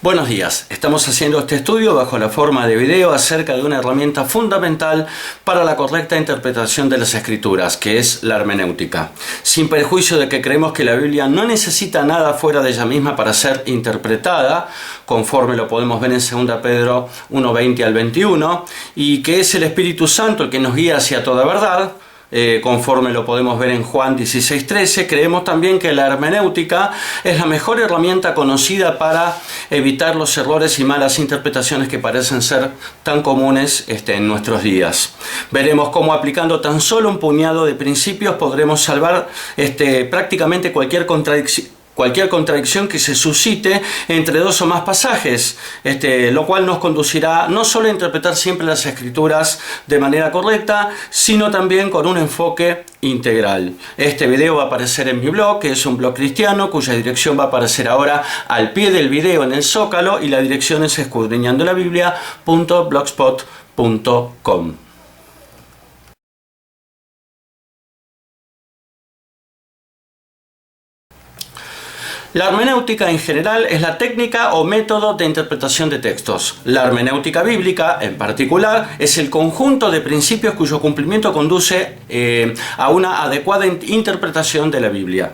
Buenos días, estamos haciendo este estudio bajo la forma de video acerca de una herramienta fundamental para la correcta interpretación de las escrituras, que es la hermenéutica. Sin perjuicio de que creemos que la Biblia no necesita nada fuera de ella misma para ser interpretada, conforme lo podemos ver en 2 Pedro 1:20 al 21, y que es el Espíritu Santo el que nos guía hacia toda verdad, conforme lo podemos ver en Juan 16:13, creemos también que la hermenéutica es la mejor herramienta conocida para evitar los errores y malas interpretaciones que parecen ser tan comunes en nuestros días. Veremos cómo aplicando tan solo un puñado de principios podremos salvar prácticamente cualquier contradicción que se suscite entre dos o más pasajes, lo cual nos conducirá no solo a interpretar siempre las escrituras de manera correcta, sino también con un enfoque integral. Este video va a aparecer en mi blog, que es un blog cristiano, cuya dirección va a aparecer ahora al pie del video en el zócalo, y la dirección es escudriñandolabiblia.blogspot.com. La hermenéutica en general es la técnica o método de interpretación de textos. La hermenéutica bíblica, en particular, es el conjunto de principios cuyo cumplimiento conduce a una adecuada interpretación de la Biblia.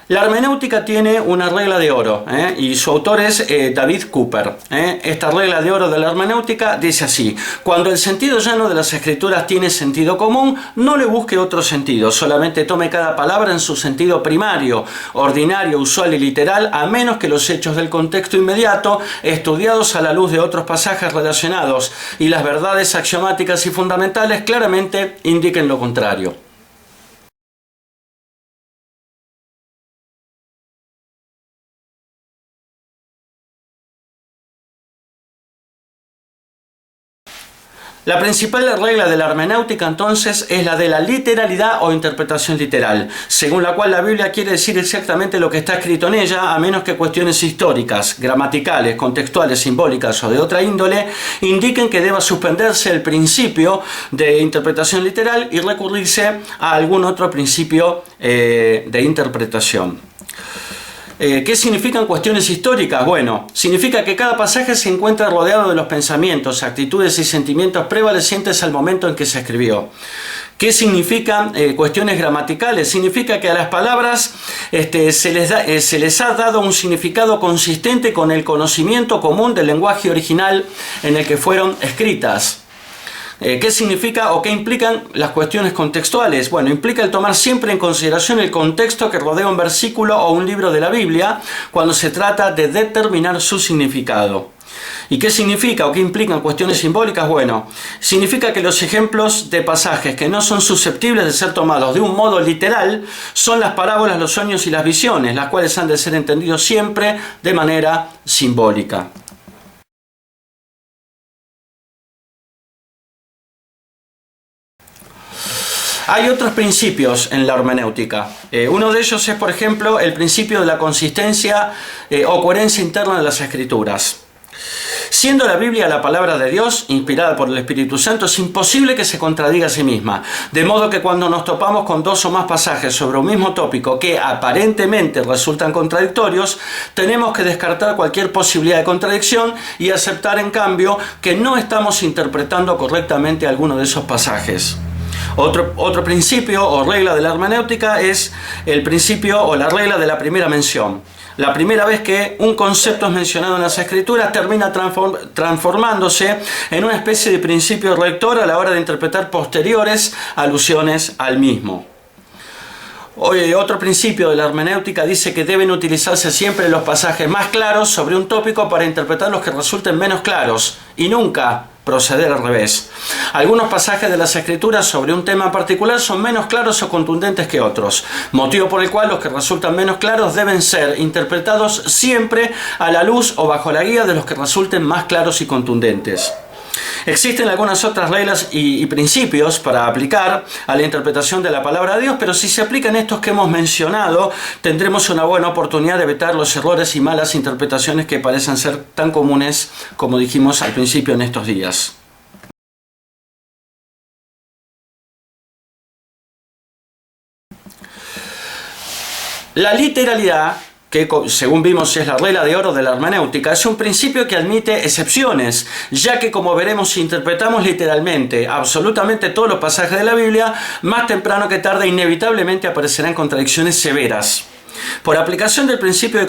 La hermenéutica tiene una regla de oro, y su autor es David Cooper. Esta regla de oro de la hermenéutica dice así: cuando el sentido llano de las escrituras tiene sentido común, no le busque otro sentido, solamente tome cada palabra en su sentido primario, ordinario, usual y literal, a menos que los hechos del contexto inmediato, estudiados a la luz de otros pasajes relacionados, y las verdades axiomáticas y fundamentales claramente indiquen lo contrario. La principal regla de la hermenéutica entonces es la de la literalidad o interpretación literal, según la cual la Biblia quiere decir exactamente lo que está escrito en ella, a menos que cuestiones históricas, gramaticales, contextuales, simbólicas o de otra índole indiquen que deba suspenderse el principio de interpretación literal y recurrirse a algún otro principio de interpretación. ¿Qué significan cuestiones históricas? Bueno, significa que cada pasaje se encuentra rodeado de los pensamientos, actitudes y sentimientos prevalecientes al momento en que se escribió. ¿Qué significan cuestiones gramaticales? Significa que a las palabras se les ha dado un significado consistente con el conocimiento común del lenguaje original en el que fueron escritas. ¿Qué significa o qué implican las cuestiones contextuales? Bueno, implica el tomar siempre en consideración el contexto que rodea un versículo o un libro de la Biblia cuando se trata de determinar su significado. ¿Y qué significa o qué implican cuestiones simbólicas? Bueno, significa que los ejemplos de pasajes que no son susceptibles de ser tomados de un modo literal son las parábolas, los sueños y las visiones, las cuales han de ser entendidos siempre de manera simbólica. Hay otros principios en la hermenéutica. Uno de ellos es, por ejemplo, el principio de la consistencia o coherencia interna de las escrituras. Siendo la Biblia la palabra de Dios, inspirada por el Espíritu Santo, es imposible que se contradiga a sí misma. De modo que cuando nos topamos con dos o más pasajes sobre un mismo tópico que aparentemente resultan contradictorios, tenemos que descartar cualquier posibilidad de contradicción y aceptar, en cambio, que no estamos interpretando correctamente alguno de esos pasajes. Otro principio o regla de la hermenéutica es el principio o la regla de la primera mención. La primera vez que un concepto es mencionado en las escrituras termina transformándose en una especie de principio rector a la hora de interpretar posteriores alusiones al mismo. Otro principio de la hermenéutica dice que deben utilizarse siempre los pasajes más claros sobre un tópico para interpretar los que resulten menos claros y nunca proceder al revés. Algunos pasajes de las escrituras sobre un tema en particular son menos claros o contundentes que otros, motivo por el cual los que resultan menos claros deben ser interpretados siempre a la luz o bajo la guía de los que resulten más claros y contundentes. Existen algunas otras reglas y principios para aplicar a la interpretación de la palabra de Dios, pero si se aplican estos que hemos mencionado, tendremos una buena oportunidad de evitar los errores y malas interpretaciones que parecen ser tan comunes, como dijimos al principio, en estos días. La literalidad, que según vimos es la regla de oro de la hermenéutica, es un principio que admite excepciones, ya que como veremos si interpretamos literalmente absolutamente todos los pasajes de la Biblia, más temprano que tarde inevitablemente aparecerán contradicciones severas. Por aplicación del principio de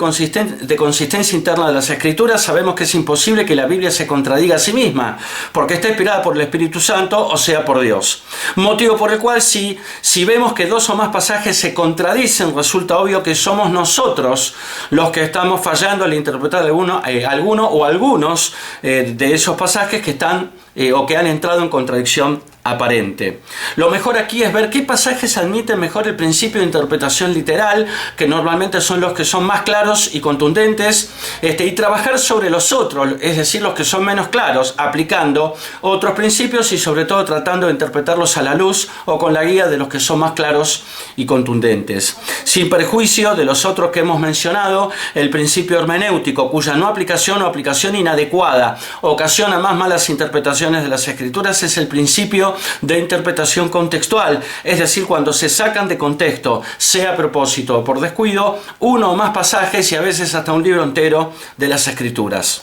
consistencia interna de las Escrituras, sabemos que es imposible que la Biblia se contradiga a sí misma, porque está inspirada por el Espíritu Santo, o sea, por Dios. Motivo por el cual, si vemos que dos o más pasajes se contradicen, resulta obvio que somos nosotros los que estamos fallando al interpretar alguno o algunos de esos pasajes que están o que han entrado en contradicción aparente. Lo mejor aquí es ver qué pasajes admiten mejor el principio de interpretación literal, que normalmente son los que son más claros y contundentes, y trabajar sobre los otros, es decir, los que son menos claros, aplicando otros principios y sobre todo tratando de interpretarlos a la luz o con la guía de los que son más claros y contundentes. Sin perjuicio de los otros que hemos mencionado, el principio hermenéutico, cuya no aplicación o aplicación inadecuada ocasiona más malas interpretaciones de las Escrituras, es el principio de interpretación contextual, es decir, cuando se sacan de contexto, sea a propósito o por descuido, uno o más pasajes y a veces hasta un libro entero de las Escrituras.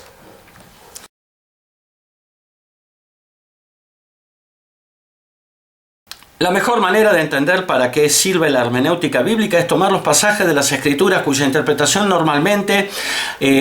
La mejor manera de entender para qué sirve la hermenéutica bíblica es tomar los pasajes de las Escrituras cuya interpretación normalmente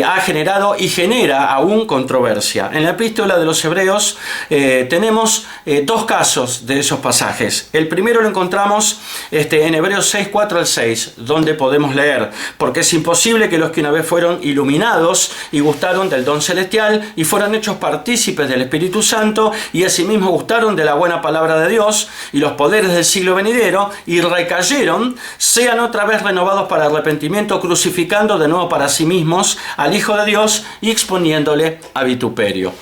ha generado y genera aún controversia. En la epístola de los Hebreos tenemos dos casos de esos pasajes. El primero lo encontramos en Hebreos 6, 4 al 6, donde podemos leer: porque es imposible que los que una vez fueron iluminados y gustaron del don celestial y fueron hechos partícipes del Espíritu Santo y asimismo gustaron de la buena palabra de Dios y los poderes del siglo venidero y recayeron, sean otra vez renovados para arrepentimiento, crucificando de nuevo para sí mismos al Hijo de Dios y exponiéndole a vituperio.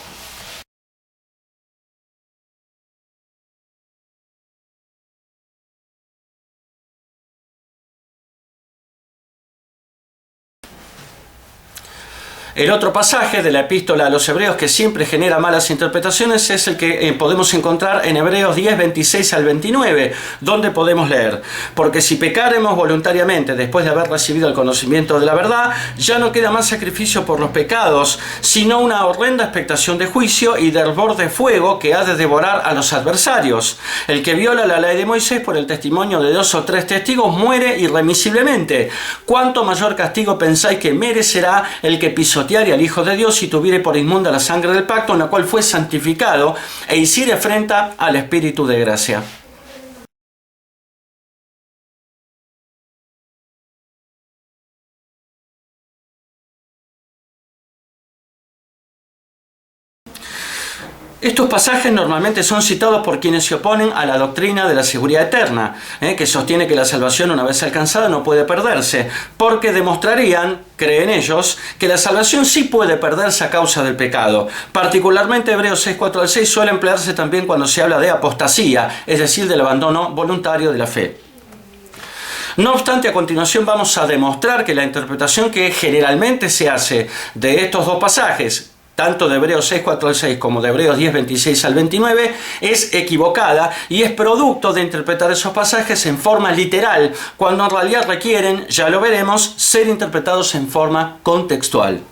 El otro pasaje de la epístola a los Hebreos que siempre genera malas interpretaciones es el que podemos encontrar en Hebreos 10, 26 al 29, donde podemos leer: porque si pecaremos voluntariamente después de haber recibido el conocimiento de la verdad, ya no queda más sacrificio por los pecados, sino una horrenda expectación de juicio y de hervor de fuego que ha de devorar a los adversarios. El que viola la ley de Moisés por el testimonio de 2 o 3 testigos muere irremisiblemente. ¿Cuánto mayor castigo pensáis que merecerá el que pisoteare al Hijo de Dios si tuviere por inmunda la sangre del pacto en la cual fue santificado e hiciere afrenta al Espíritu de gracia? Estos pasajes normalmente son citados por quienes se oponen a la doctrina de la seguridad eterna, que sostiene que la salvación una vez alcanzada no puede perderse, porque demostrarían, creen ellos, que la salvación sí puede perderse a causa del pecado. Particularmente Hebreos 6, 4 al 6 suele emplearse también cuando se habla de apostasía, es decir, del abandono voluntario de la fe. No obstante, a continuación vamos a demostrar que la interpretación que generalmente se hace de estos dos pasajes, tanto de Hebreos 6, 4 al 6 como de Hebreos 10, 26 al 29, es equivocada y es producto de interpretar esos pasajes en forma literal, cuando en realidad requieren, ya lo veremos, ser interpretados en forma contextual.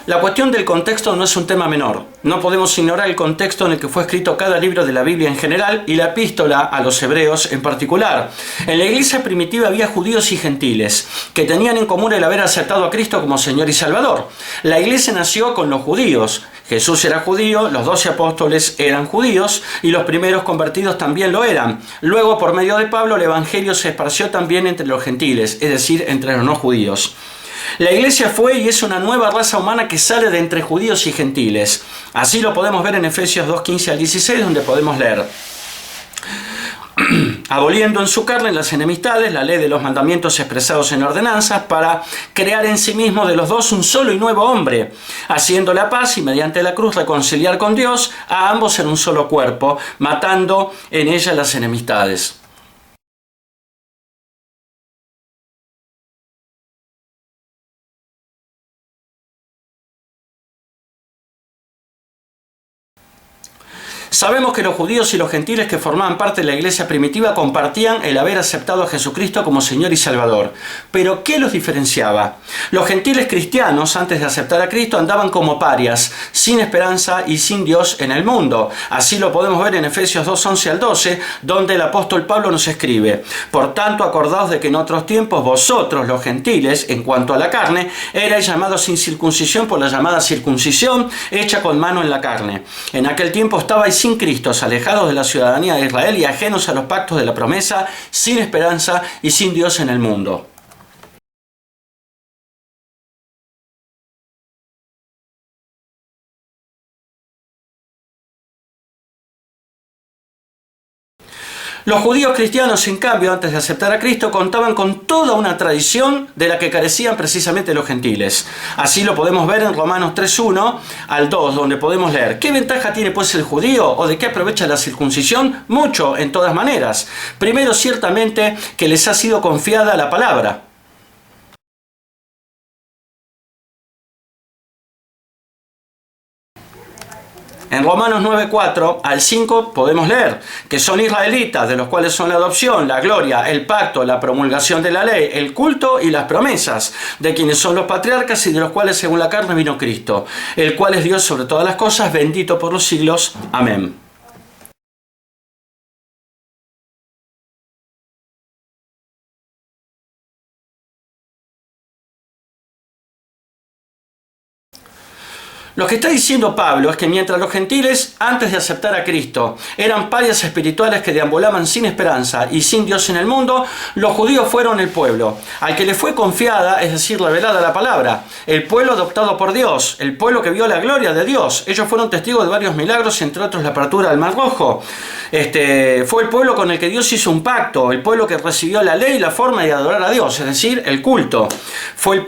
La cuestión del contexto no es un tema menor. No podemos ignorar el contexto en el que fue escrito cada libro de la Biblia en general y la epístola a los Hebreos en particular. En la iglesia primitiva había judíos y gentiles que tenían en común el haber aceptado a Cristo como Señor y Salvador. La iglesia nació con los judíos. Jesús era judío, los 12 apóstoles eran judíos y los primeros convertidos también lo eran. Luego, por medio de Pablo, el evangelio se esparció también entre los gentiles, es decir, entre los no judíos. La iglesia fue y es una nueva raza humana que sale de entre judíos y gentiles. Así lo podemos ver en Efesios 2, 15 al 16, donde podemos leer: aboliendo en su carne las enemistades, la ley de los mandamientos expresados en ordenanzas, para crear en sí mismo de los dos un solo y nuevo hombre, haciendo la paz y mediante la cruz reconciliar con Dios a ambos en un solo cuerpo, matando en ella las enemistades. Sabemos que los judíos y los gentiles que formaban parte de la iglesia primitiva compartían el haber aceptado a Jesucristo como Señor y Salvador. Pero, ¿qué los diferenciaba? Los gentiles cristianos, antes de aceptar a Cristo, andaban como parias, sin esperanza y sin Dios en el mundo. Así lo podemos ver en Efesios 2, 11 al 12, donde el apóstol Pablo nos escribe: Por tanto, acordaos de que en otros tiempos vosotros, los gentiles, en cuanto a la carne, erais llamados sin circuncisión por la llamada circuncisión hecha con mano en la carne. En aquel tiempo estabais sin Cristo, alejados de la ciudadanía de Israel y ajenos a los pactos de la promesa, sin esperanza y sin Dios en el mundo. Los judíos cristianos, en cambio, antes de aceptar a Cristo, contaban con toda una tradición de la que carecían precisamente los gentiles. Así lo podemos ver en Romanos 3:1 al 2, donde podemos leer: ¿qué ventaja tiene pues el judío o de qué aprovecha la circuncisión? Mucho, en todas maneras. Primero, ciertamente, que les ha sido confiada la palabra. En Romanos 9:4 al 5 podemos leer que son israelitas, de los cuales son la adopción, la gloria, el pacto, la promulgación de la ley, el culto y las promesas, de quienes son los patriarcas y de los cuales según la carne vino Cristo, el cual es Dios sobre todas las cosas, bendito por los siglos. Amén. Lo que está diciendo Pablo es que mientras los gentiles, antes de aceptar a Cristo, eran parias espirituales que deambulaban sin esperanza y sin Dios en el mundo, los judíos fueron el pueblo, al que le fue confiada, es decir, revelada la palabra, el pueblo adoptado por Dios, el pueblo que vio la gloria de Dios. Ellos fueron testigos de varios milagros, entre otros la apertura del Mar Rojo. Fue el pueblo con el que Dios hizo un pacto, el pueblo que recibió la ley y la forma de adorar a Dios, es decir, el culto. Fue el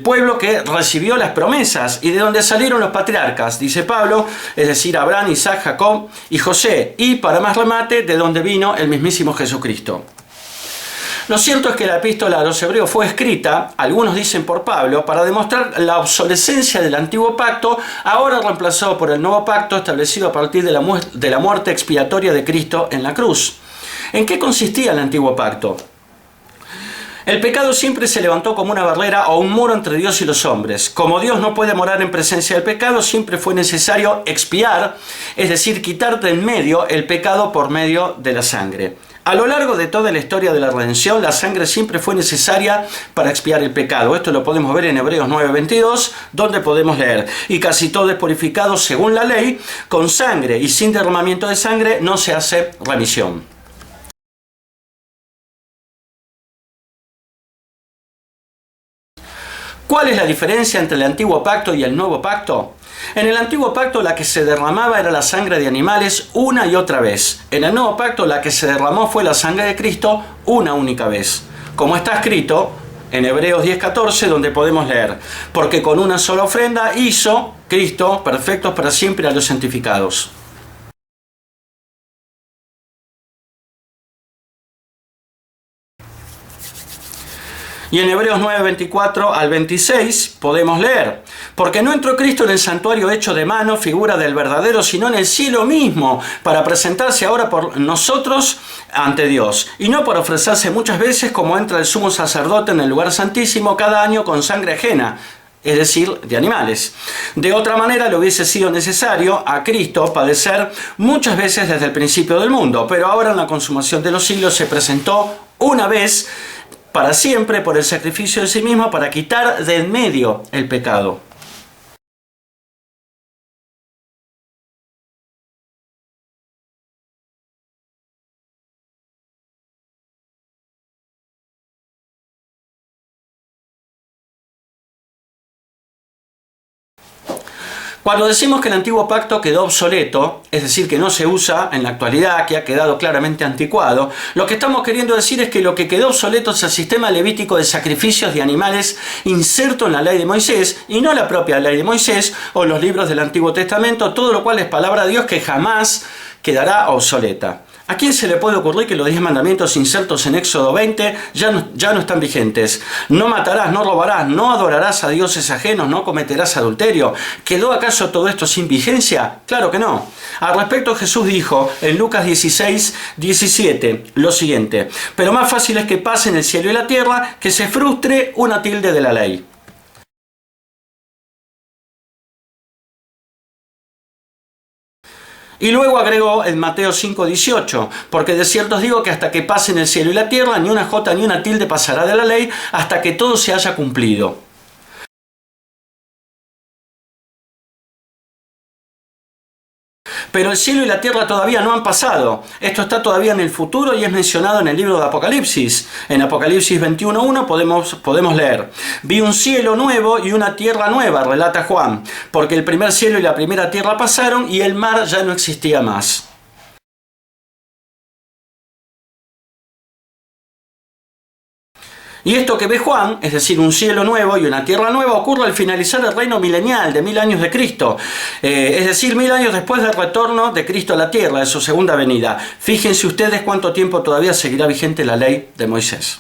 pueblo que recibió las promesas y de donde salieron los patriarcas, dice Pablo, es decir, Abraham, Isaac, Jacob y José, y para más remate, de donde vino el mismísimo Jesucristo. Lo cierto es que la epístola a los hebreos fue escrita, algunos dicen por Pablo, para demostrar la obsolescencia del antiguo pacto, ahora reemplazado por el nuevo pacto establecido a partir de la muerte expiatoria de Cristo en la cruz. ¿En qué consistía el antiguo pacto? El pecado siempre se levantó como una barrera o un muro entre Dios y los hombres. Como Dios no puede morar en presencia del pecado, siempre fue necesario expiar, es decir, quitar de en medio el pecado por medio de la sangre. A lo largo de toda la historia de la redención, la sangre siempre fue necesaria para expiar el pecado. Esto lo podemos ver en Hebreos 9:22, donde podemos leer: y casi todo es purificado según la ley, con sangre, y sin derramamiento de sangre no se hace remisión. ¿Cuál es la diferencia entre el antiguo pacto y el nuevo pacto? En el antiguo pacto la que se derramaba era la sangre de animales una y otra vez. En el nuevo pacto la que se derramó fue la sangre de Cristo una única vez. Como está escrito en Hebreos 10:14, donde podemos leer: porque con una sola ofrenda hizo Cristo perfectos para siempre a los santificados. Y en Hebreos 9:24 al 26 podemos leer: porque no entró Cristo en el santuario hecho de mano, figura del verdadero, sino en el cielo mismo, para presentarse ahora por nosotros ante Dios, y no para ofrecerse muchas veces como entra el sumo sacerdote en el lugar santísimo cada año con sangre ajena, es decir, de animales. De otra manera le hubiese sido necesario a Cristo padecer muchas veces desde el principio del mundo, pero ahora en la consumación de los siglos se presentó una vez para siempre por el sacrificio de sí mismo para quitar de en medio el pecado. Cuando decimos que el antiguo pacto quedó obsoleto, es decir, que no se usa en la actualidad, que ha quedado claramente anticuado, lo que estamos queriendo decir es que lo que quedó obsoleto es el sistema levítico de sacrificios de animales inserto en la ley de Moisés, y no la propia ley de Moisés o los libros del Antiguo Testamento, todo lo cual es palabra de Dios que jamás quedará obsoleta. ¿A quién se le puede ocurrir que los 10 mandamientos insertos en Éxodo 20 ya no están vigentes? No matarás, no robarás, no adorarás a dioses ajenos, no cometerás adulterio. ¿Quedó acaso todo esto sin vigencia? Claro que no. Al respecto, Jesús dijo en Lucas 16, 17 lo siguiente: pero más fácil es que pasen el cielo y la tierra que se frustre una tilde de la ley. Y luego agregó en Mateo 5:18, porque de cierto os digo que hasta que pasen el cielo y la tierra, ni una jota ni una tilde pasará de la ley hasta que todo se haya cumplido. Pero el cielo y la tierra todavía no han pasado. Esto está todavía en el futuro y es mencionado en el libro de Apocalipsis. En Apocalipsis 21:1 podemos leer: vi un cielo nuevo y una tierra nueva, relata Juan, porque el primer cielo y la primera tierra pasaron y el mar ya no existía más. Y esto que ve Juan, es decir, un cielo nuevo y una tierra nueva, ocurre al finalizar el reino milenial de 1000 años de Cristo. Es decir, 1000 años después del retorno de Cristo a la tierra, de su segunda venida. Fíjense ustedes cuánto tiempo todavía seguirá vigente la ley de Moisés.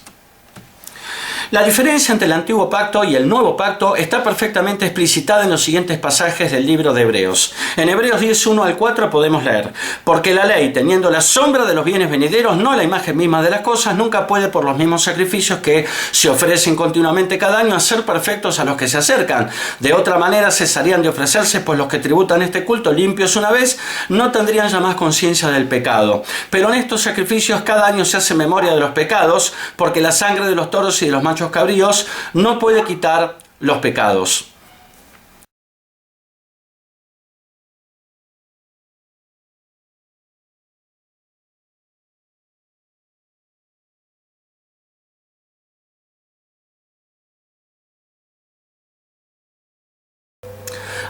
La diferencia entre el Antiguo Pacto y el Nuevo Pacto está perfectamente explicitada en los siguientes pasajes del libro de Hebreos. En Hebreos 10:1 al 4 podemos leer: porque la ley, teniendo la sombra de los bienes venideros, no la imagen misma de las cosas, nunca puede por los mismos sacrificios que se ofrecen continuamente cada año hacer perfectos a los que se acercan. De otra manera cesarían de ofrecerse, pues los que tributan este culto limpios una vez no tendrían ya más conciencia del pecado. Pero en estos sacrificios cada año se hace memoria de los pecados, porque la sangre de los toros y de los machos cabríos no puede quitar los pecados.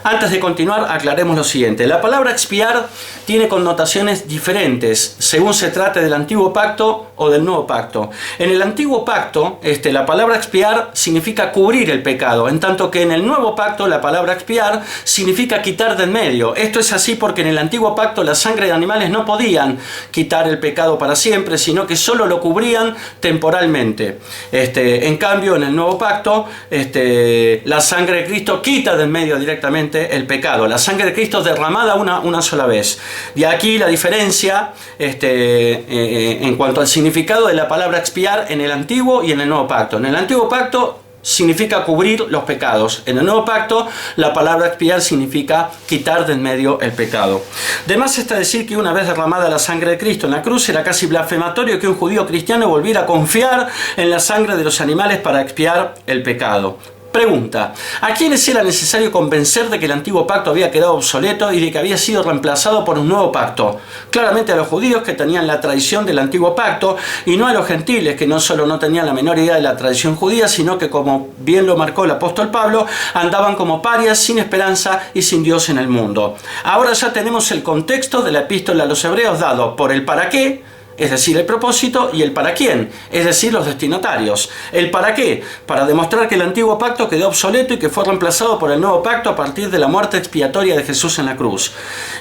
Antes de continuar, aclaremos lo siguiente. La palabra expiar tiene connotaciones diferentes según se trate del Antiguo Pacto o del Nuevo Pacto. En el Antiguo Pacto, la palabra expiar significa cubrir el pecado, en tanto que en el Nuevo Pacto la palabra expiar significa quitar de en medio. Esto es así porque en el Antiguo Pacto la sangre de animales no podían quitar el pecado para siempre, sino que solo lo cubrían temporalmente. En cambio, en el Nuevo Pacto, la sangre de Cristo quita de en medio directamente el pecado. La sangre de Cristo derramada una sola vez. De aquí la diferencia en cuanto al significado de la palabra expiar en el Antiguo y en el Nuevo Pacto. En el Antiguo Pacto significa cubrir los pecados. En el Nuevo Pacto la palabra expiar significa quitar de en medio el pecado. De más está decir que una vez derramada la sangre de Cristo en la cruz, era casi blasfematorio que un judío cristiano volviera a confiar en la sangre de los animales para expiar el pecado. Pregunta: ¿a quiénes era necesario convencer de que el Antiguo Pacto había quedado obsoleto y de que había sido reemplazado por un nuevo pacto? Claramente a los judíos, que tenían la tradición del Antiguo Pacto, y no a los gentiles, que no solo no tenían la menor idea de la tradición judía, sino que, como bien lo marcó el apóstol Pablo, andaban como parias, sin esperanza y sin Dios en el mundo. Ahora ya tenemos el contexto de la epístola a los Hebreos dado por el para qué, es decir, el propósito, y el para quién, es decir, los destinatarios. El para qué: para demostrar que el Antiguo Pacto quedó obsoleto y que fue reemplazado por el Nuevo Pacto a partir de la muerte expiatoria de Jesús en la cruz.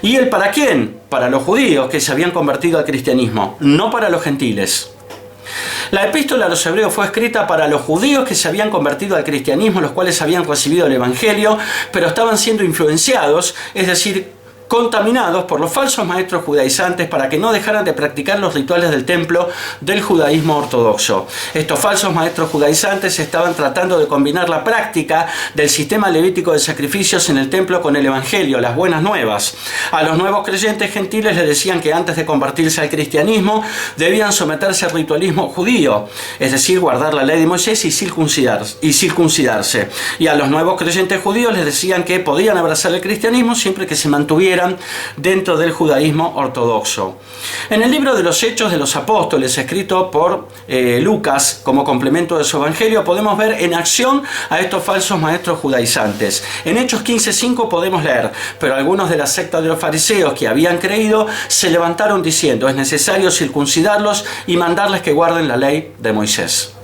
Y el para quién: para los judíos que se habían convertido al cristianismo, no para los gentiles. La epístola a los Hebreos fue escrita para los judíos que se habían convertido al cristianismo, los cuales habían recibido el Evangelio, pero estaban siendo influenciados, es decir, contaminados por los falsos maestros judaizantes para que no dejaran de practicar los rituales del templo del judaísmo ortodoxo. Estos falsos maestros judaizantes estaban tratando de combinar la práctica del sistema levítico de sacrificios en el templo con el Evangelio, las buenas nuevas. A los nuevos creyentes gentiles les decían que antes de convertirse al cristianismo debían someterse al ritualismo judío, es decir, guardar la ley de Moisés y circuncidarse. Y a los nuevos creyentes judíos les decían que podían abrazar el cristianismo siempre que se mantuvieran dentro del judaísmo ortodoxo. En el libro de los Hechos de los Apóstoles, escrito por Lucas como complemento de su evangelio, podemos ver en acción a estos falsos maestros judaizantes. En Hechos 15:5 podemos leer: pero algunos de la secta de los fariseos que habían creído se levantaron diciendo: es necesario circuncidarlos y mandarles que guarden la ley de Moisés.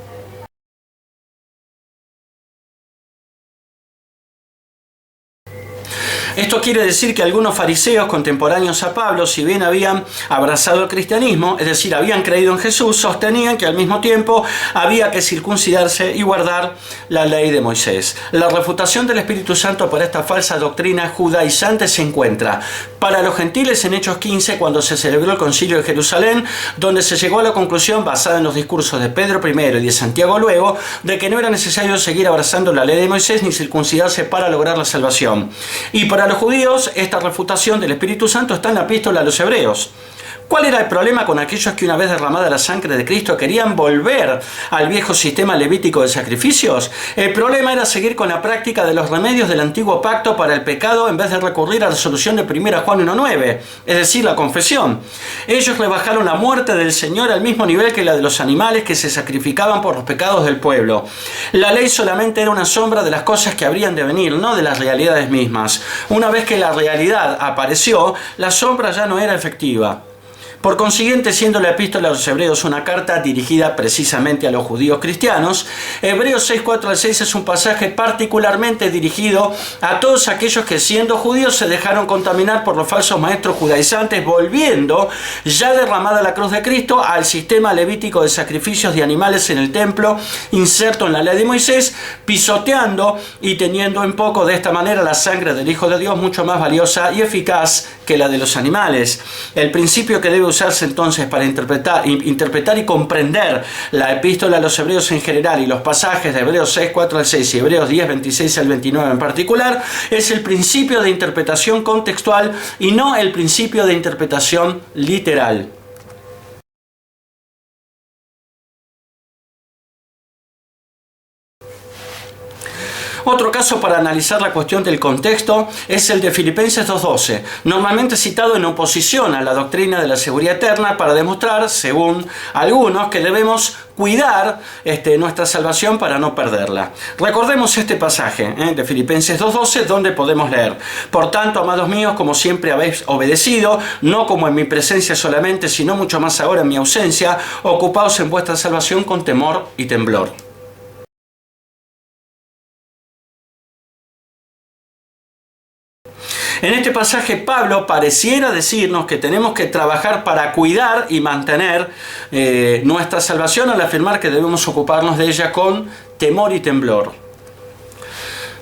Esto quiere decir que algunos fariseos contemporáneos a Pablo, si bien habían abrazado el cristianismo, es decir, habían creído en Jesús, sostenían que al mismo tiempo había que circuncidarse y guardar la ley de Moisés. La refutación del Espíritu Santo para esta falsa doctrina judaizante se encuentra para los gentiles en Hechos 15, cuando se celebró el Concilio de Jerusalén, donde se llegó a la conclusión, basada en los discursos de Pedro primero y de Santiago luego, de que no era necesario seguir abrazando la ley de Moisés ni circuncidarse para lograr la salvación. Y para los judíos, esta refutación del Espíritu Santo está en la epístola a los Hebreos. ¿Cuál era el problema con aquellos que una vez derramada la sangre de Cristo querían volver al viejo sistema levítico de sacrificios? El problema era seguir con la práctica de los remedios del antiguo pacto para el pecado en vez de recurrir a la solución de 1 Juan 1:9, es decir, la confesión. Ellos rebajaron la muerte del Señor al mismo nivel que la de los animales que se sacrificaban por los pecados del pueblo. La ley solamente era una sombra de las cosas que habrían de venir, no de las realidades mismas. Una vez que la realidad apareció, la sombra ya no era efectiva. Por consiguiente, siendo la epístola a los Hebreos una carta dirigida precisamente a los judíos cristianos, Hebreos 6:4-6 es un pasaje particularmente dirigido a todos aquellos que, siendo judíos, se dejaron contaminar por los falsos maestros judaizantes, volviendo, ya derramada la cruz de Cristo, al sistema levítico de sacrificios de animales en el templo, inserto en la ley de Moisés, pisoteando y teniendo en poco de esta manera la sangre del Hijo de Dios mucho más valiosa y eficaz que la de los animales. El principio que debe usarse entonces para interpretar y comprender la epístola a los Hebreos en general y los pasajes de Hebreos 6:4-6 y Hebreos 10:26-29 en particular es el principio de interpretación contextual y no el principio de interpretación literal. Otro caso para analizar la cuestión del contexto es el de Filipenses 2:12, normalmente citado en oposición a la doctrina de la seguridad eterna para demostrar, según algunos, que debemos cuidar nuestra salvación para no perderla. Recordemos este pasaje de Filipenses 2:12, donde podemos leer: por tanto, amados míos, como siempre habéis obedecido, no como en mi presencia solamente, sino mucho más ahora en mi ausencia, ocupaos en vuestra salvación con temor y temblor. En este pasaje Pablo pareciera decirnos que tenemos que trabajar para cuidar y mantener nuestra salvación al afirmar que debemos ocuparnos de ella con temor y temblor.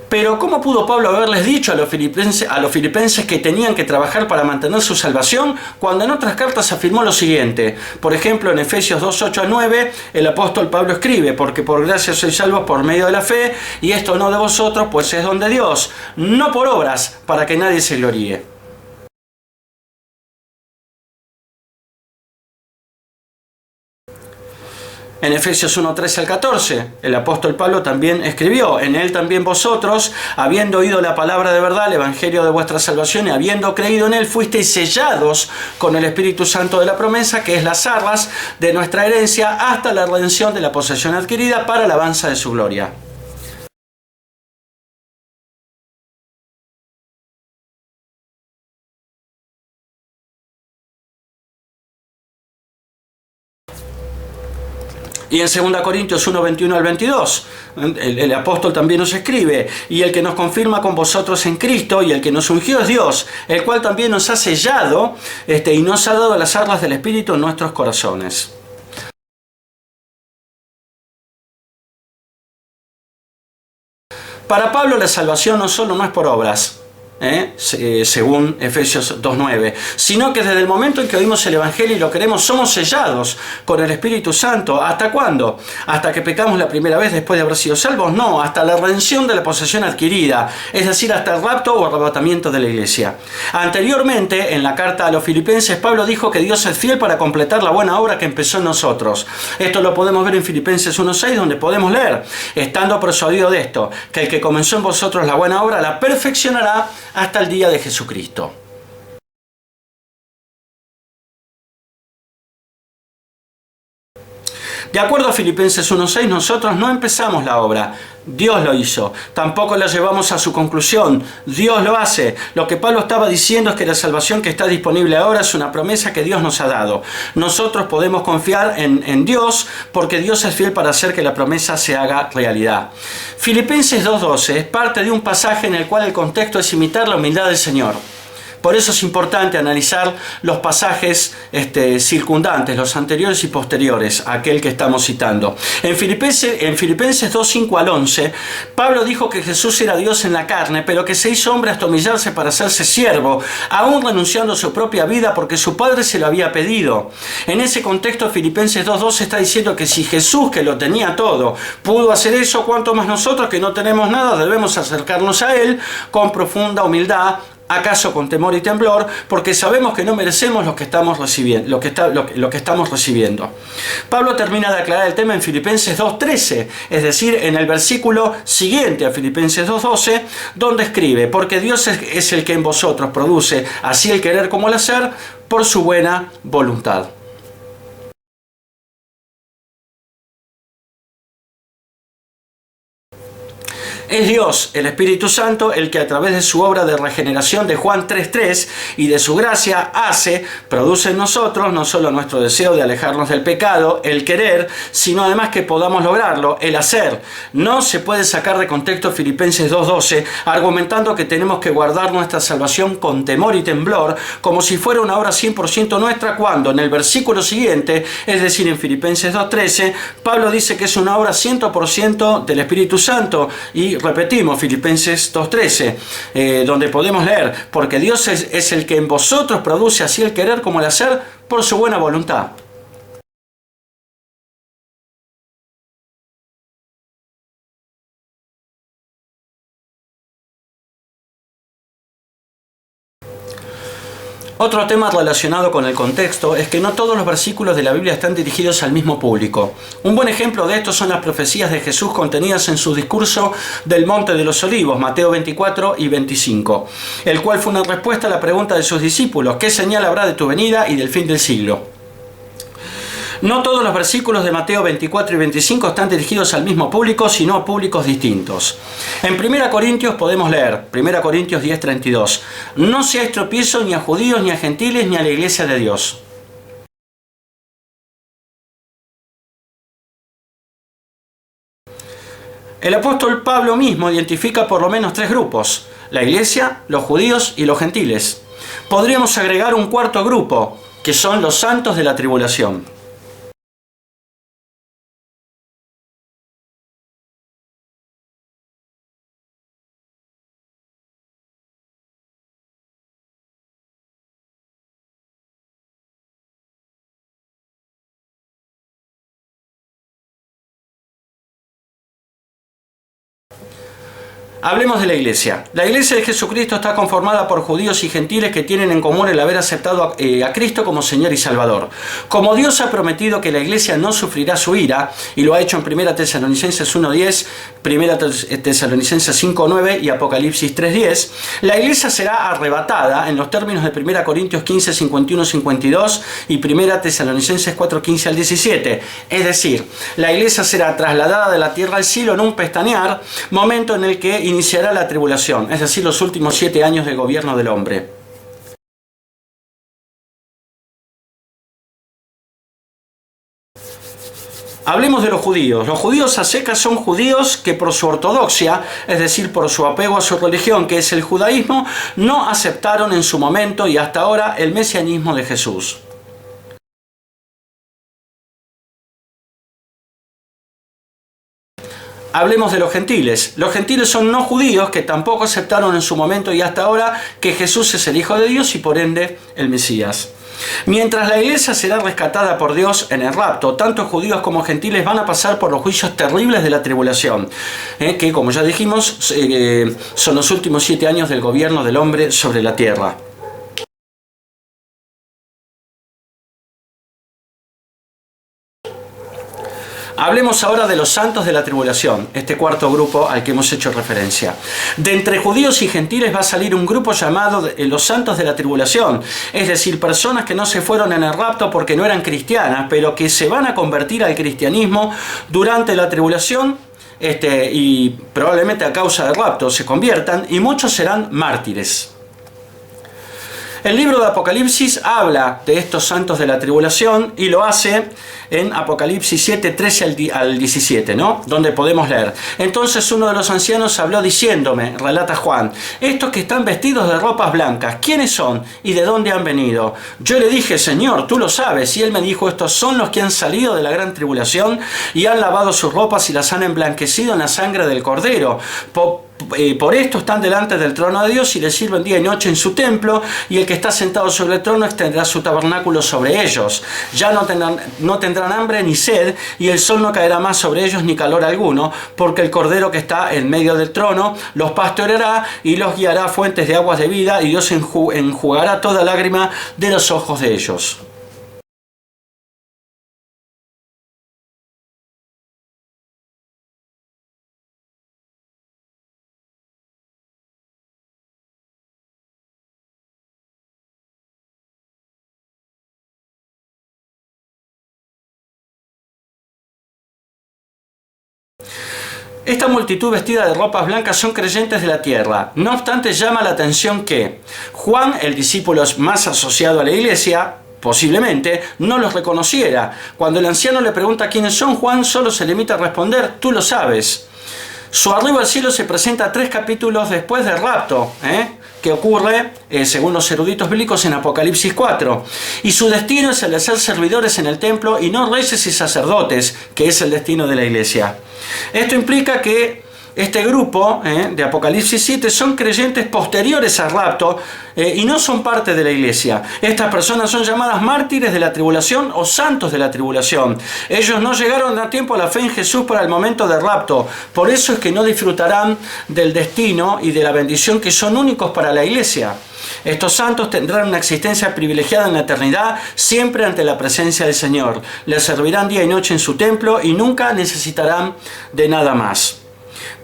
Pero ¿cómo pudo Pablo haberles dicho a los filipenses que tenían que trabajar para mantener su salvación cuando en otras cartas afirmó lo siguiente? Por ejemplo, en Efesios 2:8-9, el apóstol Pablo escribe: porque por gracia sois salvos por medio de la fe, y esto no de vosotros, pues es don de Dios, no por obras, para que nadie se gloríe. En Efesios 1:13-14, el apóstol Pablo también escribió: en él también vosotros, habiendo oído la palabra de verdad, el evangelio de vuestra salvación, y habiendo creído en él, fuisteis sellados con el Espíritu Santo de la promesa, que es las arras de nuestra herencia, hasta la redención de la posesión adquirida para la alabanza de su gloria. Y en 2 Corintios 1:21-22, el apóstol también nos escribe: y el que nos confirma con vosotros en Cristo y el que nos ungió es Dios, el cual también nos ha sellado y nos ha dado las arras del Espíritu en nuestros corazones. Para Pablo la salvación no solo no es por obras, según Efesios 2:9, sino que desde el momento en que oímos el Evangelio y lo queremos, somos sellados con el Espíritu Santo. ¿Hasta cuándo? ¿Hasta que pecamos la primera vez después de haber sido salvos? No, hasta la redención de la posesión adquirida, es decir, hasta el rapto o arrebatamiento de la iglesia. Anteriormente, en la carta a los Filipenses, Pablo dijo que Dios es fiel para completar la buena obra que empezó en nosotros. Esto lo podemos ver en Filipenses 1:6, donde podemos leer: estando persuadido de esto, que el que comenzó en vosotros la buena obra la perfeccionará hasta el día de Jesucristo. De acuerdo a Filipenses 1:6, nosotros no empezamos la obra, Dios lo hizo. Tampoco la llevamos a su conclusión, Dios lo hace. Lo que Pablo estaba diciendo es que la salvación que está disponible ahora es una promesa que Dios nos ha dado. Nosotros podemos confiar en Dios porque Dios es fiel para hacer que la promesa se haga realidad. Filipenses 2:12 es parte de un pasaje en el cual el contexto es imitar la humildad del Señor. Por eso es importante analizar los pasajes circundantes, los anteriores y posteriores a aquel que estamos citando. En Filipenses 2:5 al 11, Pablo dijo que Jesús era Dios en la carne, pero que se hizo hombre hasta humillarse para hacerse siervo, aún renunciando a su propia vida porque su Padre se lo había pedido. En ese contexto, Filipenses 2:12 está diciendo que si Jesús, que lo tenía todo, pudo hacer eso, ¿cuánto más nosotros que no tenemos nada debemos acercarnos a Él con profunda humildad? ¿Acaso con temor y temblor? Porque sabemos que no merecemos lo que estamos recibiendo, lo que estamos recibiendo. Pablo termina de aclarar el tema en Filipenses 2:13, es decir, en el versículo siguiente a Filipenses 2:12, donde escribe: porque Dios es el que en vosotros produce así el querer como el hacer por su buena voluntad. Es Dios, el Espíritu Santo, el que a través de su obra de regeneración de Juan 3:3 y de su gracia produce en nosotros no solo nuestro deseo de alejarnos del pecado, el querer, sino además que podamos lograrlo, el hacer. No se puede sacar de contexto Filipenses 2:12 argumentando que tenemos que guardar nuestra salvación con temor y temblor como si fuera una obra 100% nuestra, cuando en el versículo siguiente, es decir, en Filipenses 2:13, Pablo dice que es una obra 100% del Espíritu Santo. Y repetimos Filipenses 2:13, donde podemos leer: porque Dios es el que en vosotros produce así el querer como el hacer por su buena voluntad. Otro tema relacionado con el contexto es que no todos los versículos de la Biblia están dirigidos al mismo público. Un buen ejemplo de esto son las profecías de Jesús contenidas en su discurso del Monte de los Olivos, Mateo 24 y 25, el cual fue una respuesta a la pregunta de sus discípulos: ¿qué señal habrá de tu venida y del fin del siglo? No todos los versículos de Mateo 24 y 25 están dirigidos al mismo público, sino a públicos distintos. En 1 Corintios podemos leer, 1 Corintios 10:32, no seáis tropiezo ni a judíos, ni a gentiles, ni a la iglesia de Dios. El apóstol Pablo mismo identifica por lo menos 3 grupos: la iglesia, los judíos y los gentiles. Podríamos agregar un cuarto grupo, que son los santos de la tribulación. Hablemos de la iglesia. La iglesia de Jesucristo está conformada por judíos y gentiles que tienen en común el haber aceptado a Cristo como Señor y Salvador. Como Dios ha prometido que la iglesia no sufrirá su ira, y lo ha hecho en 1 Tesalonicenses 1:10, 1 Tesalonicenses 5:9 y Apocalipsis 3:10, la iglesia será arrebatada en los términos de 1 Corintios 15, 51, 52 y 1 Tesalonicenses 4, 15 al 17. Es decir, la iglesia será trasladada de la tierra al cielo en un pestañear, momento en el que iniciará la tribulación, es decir, los últimos 7 años de gobierno del hombre. Hablemos de los judíos. Los judíos a secas son judíos que por su ortodoxia, es decir, por su apego a su religión, que es el judaísmo, no aceptaron en su momento y hasta ahora el mesianismo de Jesús. Hablemos de los gentiles. Los gentiles son no judíos que tampoco aceptaron en su momento y hasta ahora que Jesús es el Hijo de Dios y por ende el Mesías. Mientras la iglesia será rescatada por Dios en el rapto, tanto judíos como gentiles van a pasar por los juicios terribles de la tribulación, que como ya dijimos son los últimos 7 años del gobierno del hombre sobre la tierra. Hablemos ahora de los santos de la tribulación, este cuarto grupo al que hemos hecho referencia. De entre judíos y gentiles va a salir un grupo llamado los santos de la tribulación, es decir, personas que no se fueron en el rapto porque no eran cristianas, pero que se van a convertir al cristianismo durante la tribulación, y probablemente a causa del rapto se conviertan, y muchos serán mártires. El libro de Apocalipsis habla de estos santos de la tribulación y lo hace en Apocalipsis 7, 13 al 17, ¿no? Donde podemos leer: entonces uno de los ancianos habló diciéndome, relata Juan, estos que están vestidos de ropas blancas, ¿quiénes son y de dónde han venido? Yo le dije, Señor, tú lo sabes. Y él me dijo, estos son los que han salido de la gran tribulación y han lavado sus ropas y las han emblanquecido en la sangre del Cordero. Por esto están delante del trono de Dios y le sirven día y noche en su templo, y el que está sentado sobre el trono extenderá su tabernáculo sobre ellos. Ya no tendrán hambre ni sed, y el sol no caerá más sobre ellos ni calor alguno, porque el Cordero que está en medio del trono los pastoreará y los guiará a fuentes de aguas de vida, y Dios enjugará toda lágrima de los ojos de ellos. Esta multitud vestida de ropas blancas son creyentes de la tierra. No obstante, llama la atención que Juan, el discípulo más asociado a la iglesia, posiblemente no los reconociera. Cuando el anciano le pregunta quiénes son, Juan solo se limita a responder, tú lo sabes. Su arribo al cielo se presenta 3 capítulos después del rapto, que ocurre, según los eruditos bíblicos, en Apocalipsis 4. Y su destino es el de ser servidores en el templo y no reyes y sacerdotes, que es el destino de la iglesia. Esto implica que este grupo de Apocalipsis 7 son creyentes posteriores al rapto y no son parte de la iglesia. Estas personas son llamadas mártires de la tribulación o santos de la tribulación. Ellos no llegaron a tiempo a la fe en Jesús para el momento del rapto. Por eso es que no disfrutarán del destino y de la bendición que son únicos para la iglesia. Estos santos tendrán una existencia privilegiada en la eternidad, siempre ante la presencia del Señor. Les servirán día y noche en su templo y nunca necesitarán de nada más.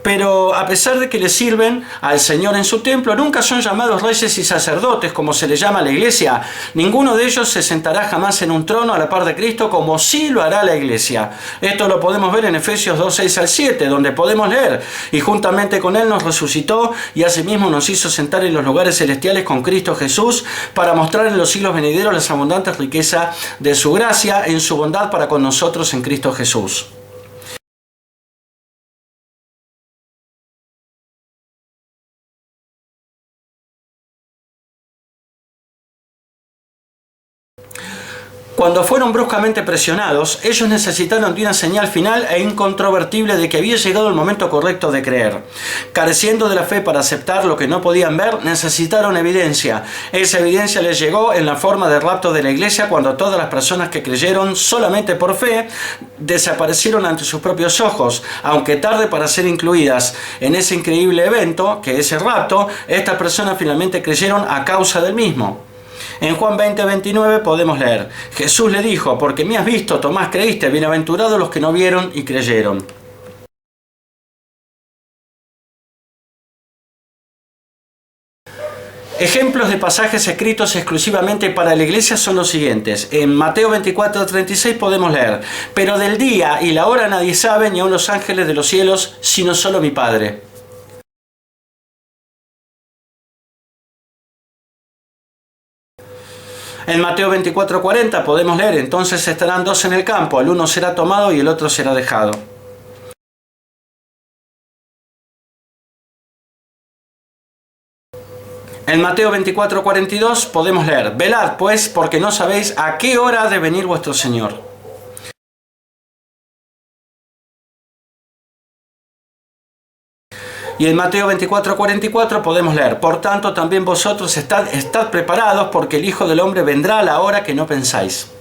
Pero a pesar de que le sirven al Señor en su templo, nunca son llamados reyes y sacerdotes, como se les llama a la iglesia. Ninguno de ellos se sentará jamás en un trono a la par de Cristo, como sí lo hará la iglesia. Esto lo podemos ver en Efesios 2, 6 al 7, donde podemos leer: y juntamente con Él nos resucitó, y asimismo nos hizo sentar en los lugares celestiales con Cristo Jesús, para mostrar en los siglos venideros las abundantes riquezas de su gracia en su bondad para con nosotros en Cristo Jesús. Cuando fueron bruscamente presionados, ellos necesitaron de una señal final e incontrovertible de que había llegado el momento correcto de creer. Careciendo de la fe para aceptar lo que no podían ver, necesitaron evidencia. Esa evidencia les llegó en la forma del rapto de la iglesia, cuando todas las personas que creyeron solamente por fe desaparecieron ante sus propios ojos. Aunque tarde para ser incluidas en ese increíble evento, que es el rapto, estas personas finalmente creyeron a causa del mismo. En Juan 20, 29 podemos leer: Jesús le dijo, porque me has visto, Tomás, creíste, bienaventurados los que no vieron y creyeron. Ejemplos de pasajes escritos exclusivamente para la iglesia son los siguientes. En Mateo 24, 36 podemos leer: pero del día y la hora nadie sabe, ni aun los ángeles de los cielos, sino solo mi Padre. En Mateo 24, 40 podemos leer: entonces estarán 2 en el campo, el uno será tomado y el otro será dejado. En Mateo 24, 42 podemos leer: velad pues, porque no sabéis a qué hora ha de venir vuestro Señor. Y en Mateo 24, 44 podemos leer: por tanto también vosotros estad preparados, porque el Hijo del Hombre vendrá a la hora que no pensáis.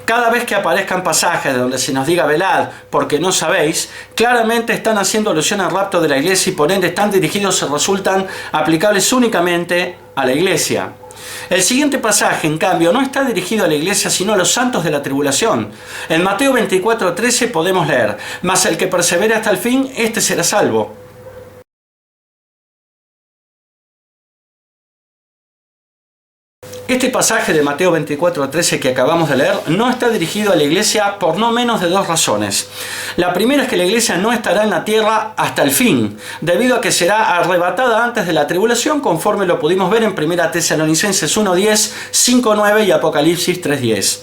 Cada vez que aparezcan pasajes donde se nos diga velad porque no sabéis, claramente están haciendo alusión al rapto de la iglesia y por ende están dirigidos y resultan aplicables únicamente a la iglesia. El siguiente pasaje, en cambio, no está dirigido a la iglesia, sino a los santos de la tribulación. En Mateo 24:13 podemos leer: mas el que persevere hasta el fin, éste será salvo. Este pasaje de Mateo 24:13 que acabamos de leer no está dirigido a la iglesia por no menos de dos razones. La primera es que la iglesia no estará en la tierra hasta el fin, debido a que será arrebatada antes de la tribulación, conforme lo pudimos ver en 1 Tesalonicenses 1:10, 5:9 y Apocalipsis 3:10.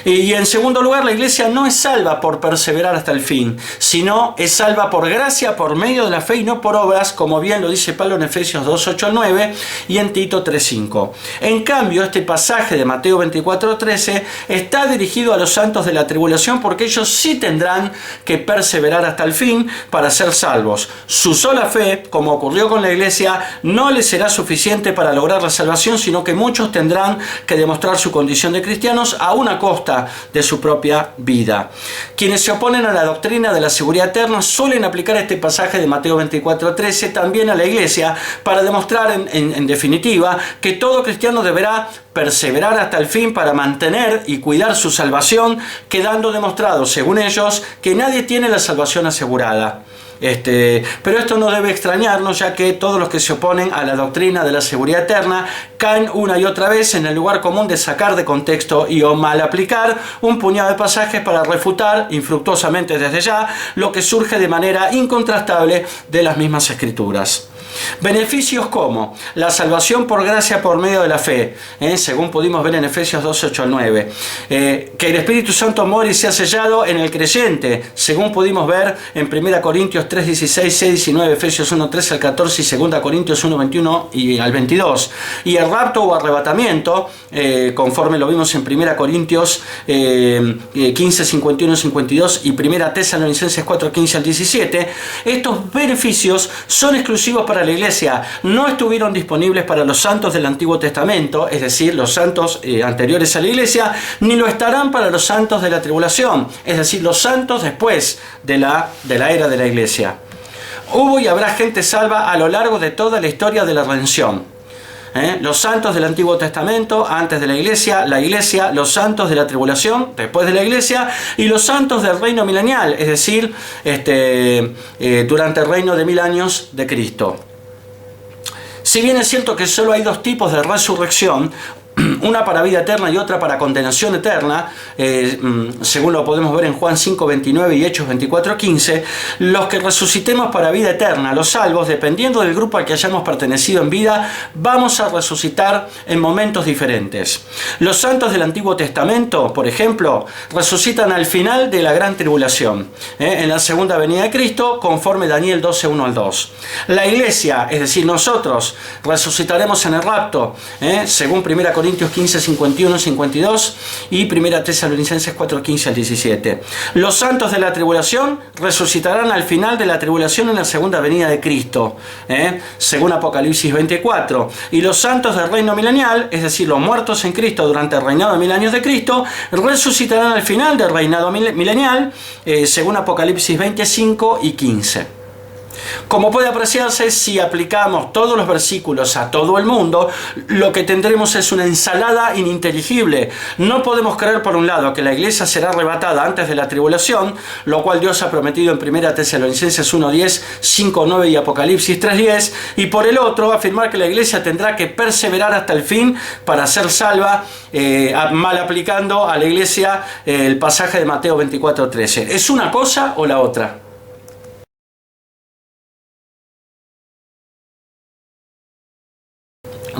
Y en segundo lugar, la iglesia no es salva por perseverar hasta el fin, sino es salva por gracia, por medio de la fe y no por obras, como bien lo dice Pablo en Efesios 2:8-9 y en Tito 3:5. En cambio, este pasaje de Mateo 24:13 está dirigido a los santos de la tribulación, porque ellos sí tendrán que perseverar hasta el fin para ser salvos. Su sola fe, como ocurrió con la iglesia, no les será suficiente para lograr la salvación, sino que muchos tendrán que demostrar su condición de cristianos a una costa de su propia vida. Quienes se oponen a la doctrina de la seguridad eterna suelen aplicar este pasaje de Mateo 24:13 también a la iglesia, para demostrar en definitiva que todo cristiano deberá perseverar hasta el fin para mantener y cuidar su salvación, quedando demostrado, según ellos, que nadie tiene la salvación asegurada. Pero esto no debe extrañarnos, ya que todos los que se oponen a la doctrina de la seguridad eterna caen una y otra vez en el lugar común de sacar de contexto y o mal aplicar un puñado de pasajes para refutar infructuosamente desde ya lo que surge de manera incontrastable de las mismas escrituras. Beneficios como la salvación por gracia por medio de la fe, según pudimos ver en Efesios 2:8-9, que el Espíritu Santo mora y sea sellado en el creyente, según pudimos ver en 1 Corintios 3:16, 6:19, Efesios 1:13 al 14 y 2 Corintios 1:21 y al 22, y el rapto o arrebatamiento, conforme lo vimos en 1 Corintios 15, 51, 52 y 1 Tesalonicenses 4:15 al 17. Estos beneficios son exclusivos para la iglesia, no estuvieron disponibles para los santos del Antiguo Testamento, es decir, los santos anteriores a la iglesia, ni lo estarán para los santos de la tribulación, es decir, los santos después de la era de la iglesia. Hubo y habrá gente salva a lo largo de toda la historia de la redención. Los santos del Antiguo Testamento antes de la iglesia, los santos de la tribulación después de la iglesia y los santos del reino milenial, es decir, durante el reino de 1000 años de Cristo. Si bien es cierto que solo hay dos tipos de resurrección, una para vida eterna y otra para condenación eterna, según lo podemos ver en Juan 5:29 y Hechos 24:15, los que resucitemos para vida eterna, los salvos, dependiendo del grupo al que hayamos pertenecido en vida, vamos a resucitar en momentos diferentes. Los santos del Antiguo Testamento, por ejemplo, resucitan al final de la gran tribulación, en la segunda venida de Cristo, conforme Daniel 12:1 al 2. La iglesia, es decir, nosotros, resucitaremos en el rapto, según 1 Corintios 15, 51, 52 y 1 Tesalonicenses 4, 15 al 17. Los santos de la tribulación resucitarán al final de la tribulación en la segunda venida de Cristo, según Apocalipsis 24. Y los santos del reino milenial, es decir, los muertos en Cristo durante el reinado de 1000 años de Cristo, resucitarán al final del reinado milenial, según Apocalipsis 25 y 15. Como puede apreciarse, si aplicamos todos los versículos a todo el mundo, lo que tendremos es una ensalada ininteligible. No podemos creer, por un lado, que la iglesia será arrebatada antes de la tribulación, lo cual Dios ha prometido en 1 Tesalonicenses 1:10, 5:9 y Apocalipsis 3:10, y por el otro, afirmar que la iglesia tendrá que perseverar hasta el fin para ser salva, mal aplicando a la iglesia el pasaje de Mateo 24:13. ¿Es una cosa o la otra?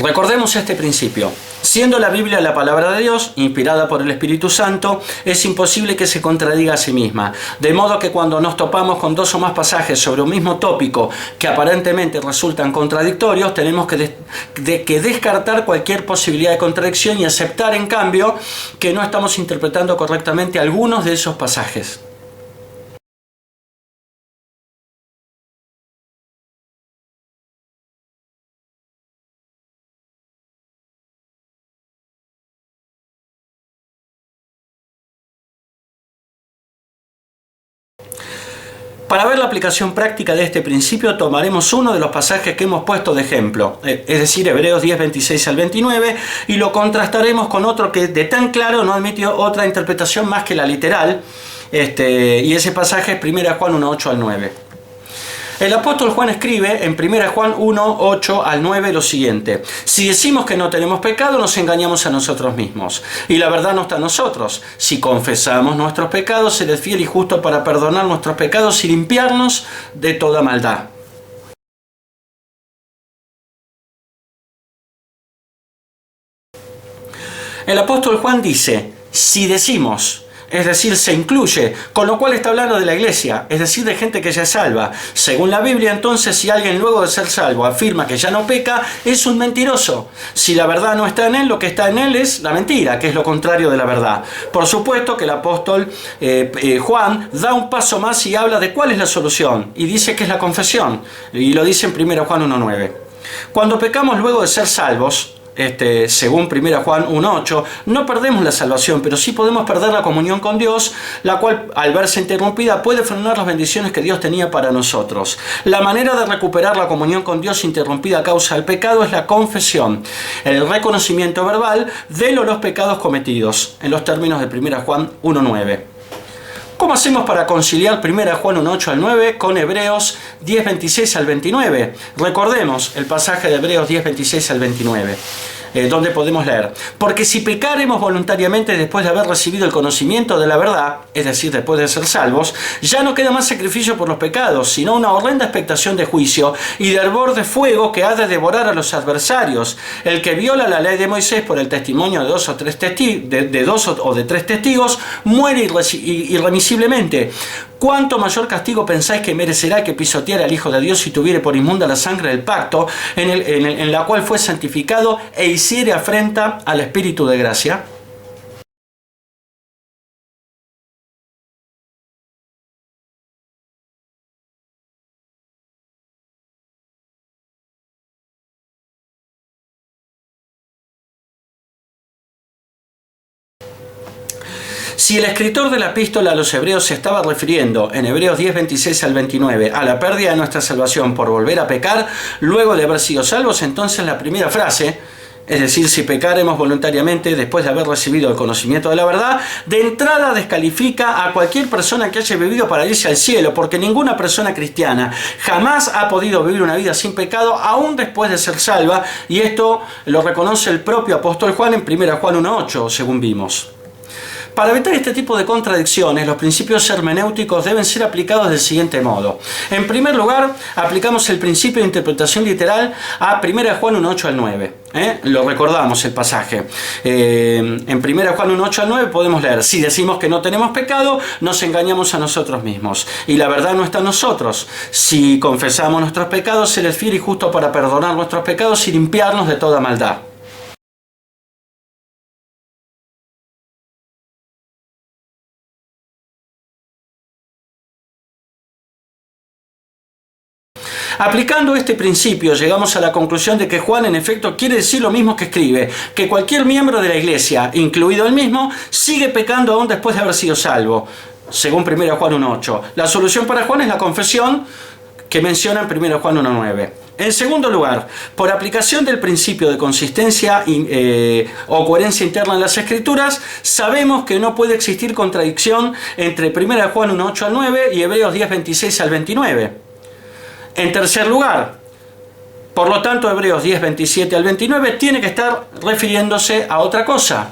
Recordemos este principio. Siendo la Biblia la palabra de Dios, inspirada por el Espíritu Santo, es imposible que se contradiga a sí misma. De modo que cuando nos topamos con dos o más pasajes sobre un mismo tópico que aparentemente resultan contradictorios, tenemos que descartar cualquier posibilidad de contradicción y aceptar, en cambio, que no estamos interpretando correctamente algunos de esos pasajes. Para ver la aplicación práctica de este principio tomaremos uno de los pasajes que hemos puesto de ejemplo, es decir, Hebreos 10, 26 al 29, y lo contrastaremos con otro que de tan claro no admitió otra interpretación más que la literal, y ese pasaje es 1 Juan 1, 8 al 9. El apóstol Juan escribe en 1 Juan 1, 8 al 9 lo siguiente: si decimos que no tenemos pecado, nos engañamos a nosotros mismos, y la verdad no está en nosotros. Si confesamos nuestros pecados, Él es fiel y justo para perdonar nuestros pecados y limpiarnos de toda maldad. El apóstol Juan dice, si decimos, es decir, se incluye, con lo cual está hablando de la iglesia, es decir, de gente que ya es salva. Según la Biblia, entonces, si alguien luego de ser salvo afirma que ya no peca, es un mentiroso. Si la verdad no está en él, lo que está en él es la mentira, que es lo contrario de la verdad. Por supuesto que el apóstol Juan da un paso más y habla de cuál es la solución, y dice que es la confesión, y lo dice en 1 Juan 1:9. Cuando pecamos luego de ser salvos, según 1 Juan 1.8, no perdemos la salvación, pero sí podemos perder la comunión con Dios, la cual, al verse interrumpida, puede frenar las bendiciones que Dios tenía para nosotros. La manera de recuperar la comunión con Dios interrumpida a causa del pecado es la confesión, el reconocimiento verbal de los pecados cometidos, en los términos de 1 Juan 1.9. ¿Cómo hacemos para conciliar 1 Juan 1.8 al 9 con Hebreos 10.26 al 29? Recordemos el pasaje de Hebreos 10.26 al 29. Donde podemos leer: porque si pecaremos voluntariamente después de haber recibido el conocimiento de la verdad, es decir, después de ser salvos, ya no queda más sacrificio por los pecados, sino una horrenda expectación de juicio y de hervor de fuego que ha de devorar a los adversarios. El que viola la ley de Moisés por el testimonio de dos o de tres testigos muere irremisiblemente. ¿Cuánto mayor castigo pensáis que merecerá que pisoteara al Hijo de Dios si tuviere por inmunda la sangre del pacto en la cual fue santificado e hiciere afrenta al Espíritu de gracia? Si el escritor de la epístola a los Hebreos se estaba refiriendo en Hebreos 10, 26 al 29 a la pérdida de nuestra salvación por volver a pecar luego de haber sido salvos, entonces la primera frase, es decir, si pecaremos voluntariamente después de haber recibido el conocimiento de la verdad, de entrada descalifica a cualquier persona que haya vivido para irse al cielo, porque ninguna persona cristiana jamás ha podido vivir una vida sin pecado, aún después de ser salva, y esto lo reconoce el propio apóstol Juan en 1 Juan 1.8, según vimos. Para evitar este tipo de contradicciones, los principios hermenéuticos deben ser aplicados del siguiente modo. En primer lugar, aplicamos el principio de interpretación literal a 1 Juan 1.8 al 9. Lo recordamos el pasaje. En 1 Juan 1.8 al 9 podemos leer: si decimos que no tenemos pecado, nos engañamos a nosotros mismos, y la verdad no está en nosotros. Si confesamos nuestros pecados, Él es fiel y justo para perdonar nuestros pecados y limpiarnos de toda maldad. Aplicando este principio, llegamos a la conclusión de que Juan en efecto quiere decir lo mismo que escribe, que cualquier miembro de la iglesia, incluido él mismo, sigue pecando aún después de haber sido salvo, según 1 Juan 1.8. La solución para Juan es la confesión que menciona en 1 Juan 1.9. En segundo lugar, por aplicación del principio de consistencia o coherencia interna en las Escrituras, sabemos que no puede existir contradicción entre 1 Juan 1.8 al 9 y Hebreos 10, 26 al 29. En tercer lugar, por lo tanto, Hebreos 10, 27 al 29 tiene que estar refiriéndose a otra cosa.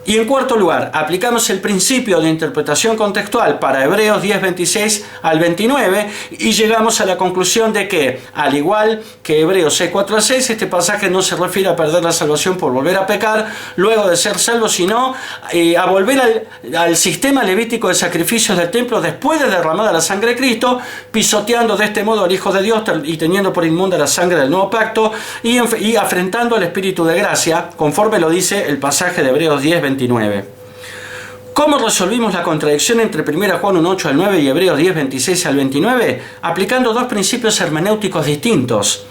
Y en cuarto lugar, aplicamos el principio de interpretación contextual para Hebreos 10, 26 al 29 y llegamos a la conclusión de que, al igual que Hebreos 6, 4 al 6, este pasaje no se refiere a perder la salvación por volver a pecar luego de ser salvo, sino a volver al sistema levítico de sacrificios del templo después de derramada la sangre de Cristo, pisoteando de este modo al Hijo de Dios y teniendo por inmunda la sangre del nuevo pacto y afrentando al Espíritu de gracia, conforme lo dice el pasaje de Hebreos 10, 29. ¿Cómo resolvimos la contradicción entre 1 Juan 1.8 al 9 y Hebreos 10, 26 al 29? Aplicando dos principios hermenéuticos distintos.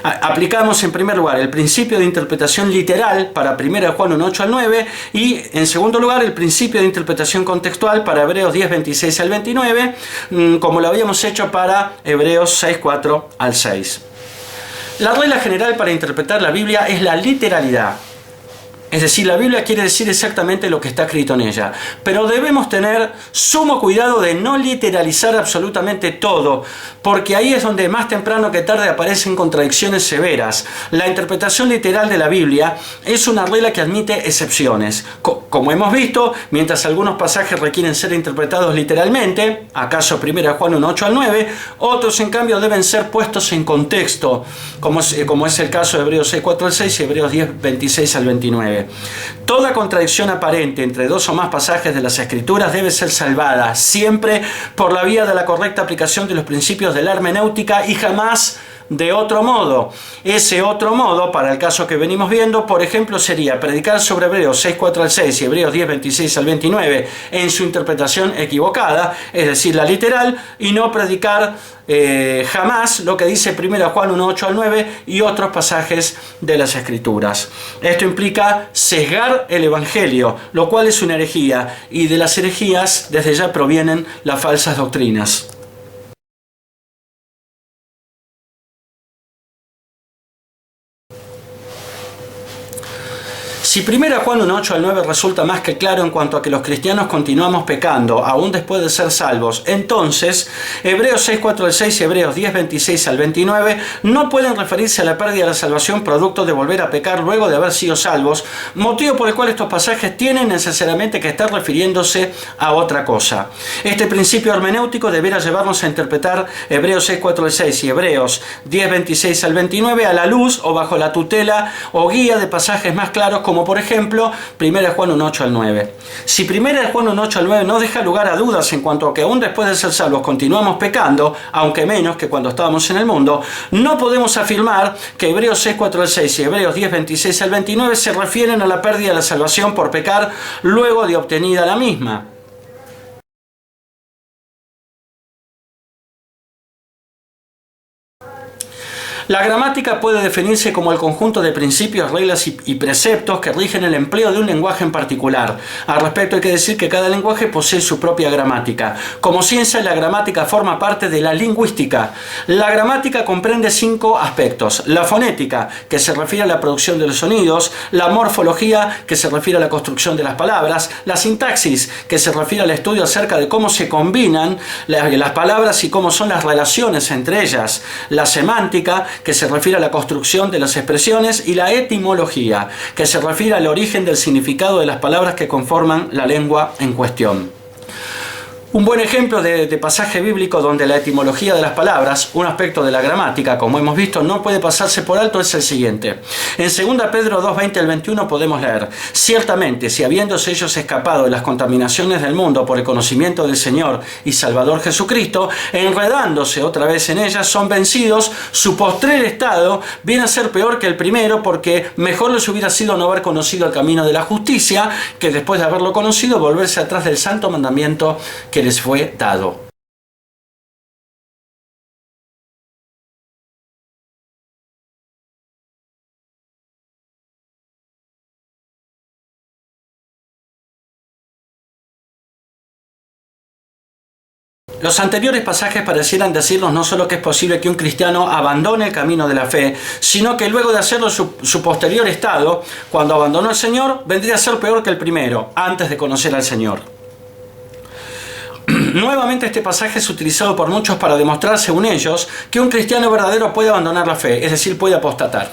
Aplicamos en primer lugar el principio de interpretación literal para 1 Juan 1, 8 al 9 y en segundo lugar el principio de interpretación contextual para Hebreos 10, 26 al 29, como lo habíamos hecho para Hebreos 6, 4 al 6. La regla general para interpretar la Biblia es la literalidad. Es decir, la Biblia quiere decir exactamente lo que está escrito en ella. Pero debemos tener sumo cuidado de no literalizar absolutamente todo, porque ahí es donde más temprano que tarde aparecen contradicciones severas. La interpretación literal de la Biblia es una regla que admite excepciones. Como hemos visto, mientras algunos pasajes requieren ser interpretados literalmente, acaso 1 Juan 1, 8 al 9, otros en cambio deben ser puestos en contexto, como es el caso de Hebreos 6, 4 al 6 y Hebreos 10, 26 al 29. Toda contradicción aparente entre dos o más pasajes de las Escrituras debe ser salvada, siempre por la vía de la correcta aplicación de los principios de la hermenéutica y jamás de otro modo. Ese otro modo, para el caso que venimos viendo, por ejemplo, sería predicar sobre Hebreos 6, 4 al 6 y Hebreos 10, 26 al 29 en su interpretación equivocada, es decir, la literal, y no predicar jamás lo que dice 1 Juan 1, 8 al 9 y otros pasajes de las Escrituras. Esto implica sesgar el Evangelio, lo cual es una herejía, y de las herejías desde ya provienen las falsas doctrinas. Si 1 Juan 1, 8 al 9 resulta más que claro en cuanto a que los cristianos continuamos pecando, aún después de ser salvos, entonces Hebreos 6, 4 al 6 y Hebreos 10, 26 al 29 no pueden referirse a la pérdida de la salvación producto de volver a pecar luego de haber sido salvos, motivo por el cual estos pasajes tienen necesariamente que estar refiriéndose a otra cosa. Este principio hermenéutico debiera llevarnos a interpretar Hebreos 6, 4 al 6 y Hebreos 10, 26 al 29 a la luz o bajo la tutela o guía de pasajes más claros como por ejemplo 1 Juan 1, 8 al 9. Si 1 Juan 1, 8 al 9 no deja lugar a dudas en cuanto a que aún después de ser salvos continuamos pecando, aunque menos que cuando estábamos en el mundo, no podemos afirmar que Hebreos 6, 4 al 6 y Hebreos 10, 26 al 29 se refieren a la pérdida de la salvación por pecar luego de obtenida la misma. La gramática puede definirse como el conjunto de principios, reglas y preceptos que rigen el empleo de un lenguaje en particular. Al respecto hay que decir que cada lenguaje posee su propia gramática. Como ciencia, la gramática forma parte de la lingüística. La gramática comprende 5 aspectos. La fonética, que se refiere a la producción de los sonidos. La morfología, que se refiere a la construcción de las palabras. La sintaxis, que se refiere al estudio acerca de cómo se combinan las palabras y cómo son las relaciones entre ellas. La semántica, que se refiere a la construcción de las expresiones, y la etimología, que se refiere al origen del significado de las palabras que conforman la lengua en cuestión. Un buen ejemplo de pasaje bíblico donde la etimología de las palabras, un aspecto de la gramática, como hemos visto, no puede pasarse por alto, es el siguiente. En 2 Pedro 2, 20 al 21 podemos leer: ciertamente, si habiéndose ellos escapado de las contaminaciones del mundo por el conocimiento del Señor y Salvador Jesucristo, enredándose otra vez en ellas, son vencidos, su postrer estado viene a ser peor que el primero, porque mejor les hubiera sido no haber conocido el camino de la justicia, que después de haberlo conocido, volverse atrás del santo mandamiento que les fue dado. Los anteriores pasajes parecieran decirnos no solo que es posible que un cristiano abandone el camino de la fe, sino que luego de hacerlo su posterior estado, cuando abandonó al Señor, vendría a ser peor que el primero, antes de conocer al Señor. Nuevamente este pasaje es utilizado por muchos para demostrar, según ellos, que un cristiano verdadero puede abandonar la fe, es decir, puede apostatar.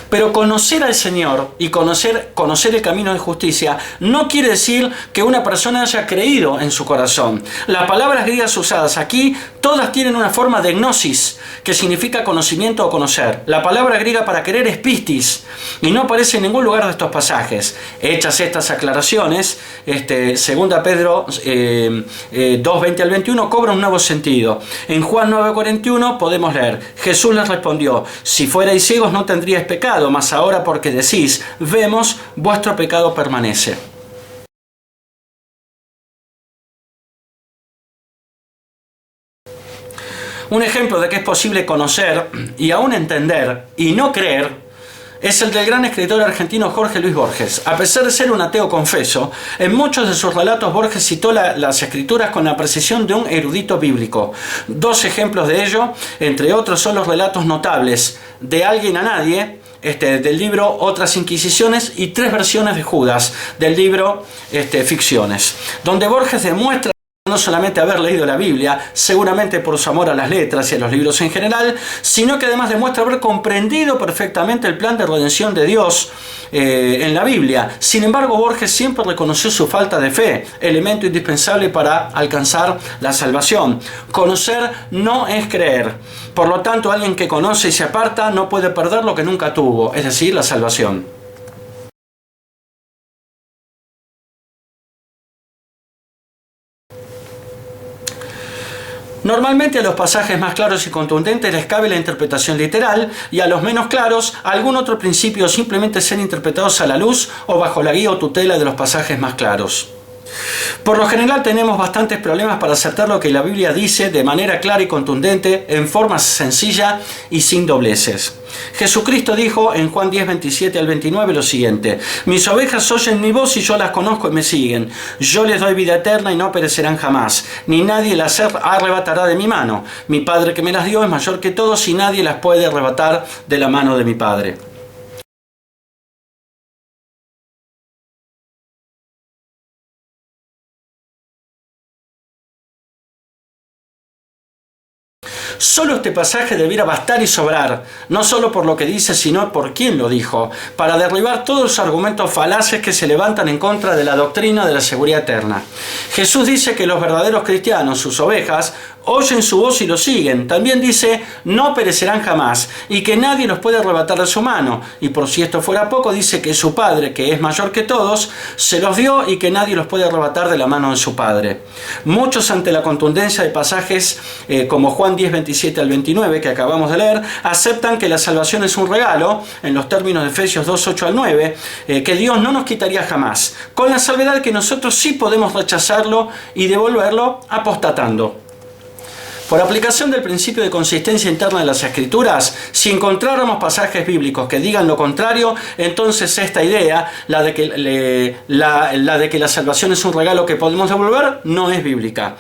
Pero conocer al Señor y conocer el camino de justicia no quiere decir que una persona haya creído en su corazón. Las palabras griegas usadas aquí, todas tienen una forma de gnosis, que significa conocimiento o conocer. La palabra griega para creer es pistis, y no aparece en ningún lugar de estos pasajes. Hechas estas aclaraciones, 2 Pedro 2, 20 al 21 cobra un nuevo sentido. En Juan 9, 41 podemos leer: Jesús les respondió: si fuerais ciegos no tendríais pecado, mas ahora porque decís, vemos, vuestro pecado permanece. Un ejemplo de que es posible conocer y aún entender y no creer es el del gran escritor argentino Jorge Luis Borges. A pesar de ser un ateo confeso, en muchos de sus relatos Borges citó las escrituras con la precisión de un erudito bíblico. Dos ejemplos de ello, entre otros, son los relatos notables De alguien a nadie, del libro Otras Inquisiciones, y Tres versiones de Judas, del libro Ficciones, donde Borges demuestra no solamente haber leído la Biblia, seguramente por su amor a las letras y a los libros en general, sino que además demuestra haber comprendido perfectamente el plan de redención de Dios en la Biblia. Sin embargo, Borges siempre reconoció su falta de fe, elemento indispensable para alcanzar la salvación. Conocer no es creer. Por lo tanto, alguien que conoce y se aparta no puede perder lo que nunca tuvo, es decir, la salvación. Normalmente a los pasajes más claros y contundentes les cabe la interpretación literal, y a los menos claros algún otro principio, simplemente ser interpretados a la luz o bajo la guía o tutela de los pasajes más claros. Por lo general tenemos bastantes problemas para aceptar lo que la Biblia dice de manera clara y contundente, en forma sencilla y sin dobleces. Jesucristo dijo en Juan 10, 27 al 29 lo siguiente: mis ovejas oyen mi voz y yo las conozco y me siguen. Yo les doy vida eterna y no perecerán jamás, ni nadie las arrebatará de mi mano. Mi Padre que me las dio es mayor que todos y nadie las puede arrebatar de la mano de mi Padre. Solo este pasaje debiera bastar y sobrar, no solo por lo que dice, sino por quién lo dijo, para derribar todos los argumentos falaces que se levantan en contra de la doctrina de la seguridad eterna. Jesús dice que los verdaderos cristianos, sus ovejas, oyen su voz y lo siguen. También dice, no perecerán jamás, y que nadie los puede arrebatar de su mano. Y por si esto fuera poco, dice que su Padre, que es mayor que todos, se los dio y que nadie los puede arrebatar de la mano de su Padre. Muchos, ante la contundencia de pasajes como Juan 10, 27 al 29, que acabamos de leer, aceptan que la salvación es un regalo, en los términos de Efesios 2, 8 al 9, que Dios no nos quitaría jamás, con la salvedad que nosotros sí podemos rechazarlo y devolverlo apostatando. Por aplicación del principio de consistencia interna de las Escrituras, si encontráramos pasajes bíblicos que digan lo contrario, entonces esta idea, la de que la salvación es un regalo que podemos devolver, no es bíblica.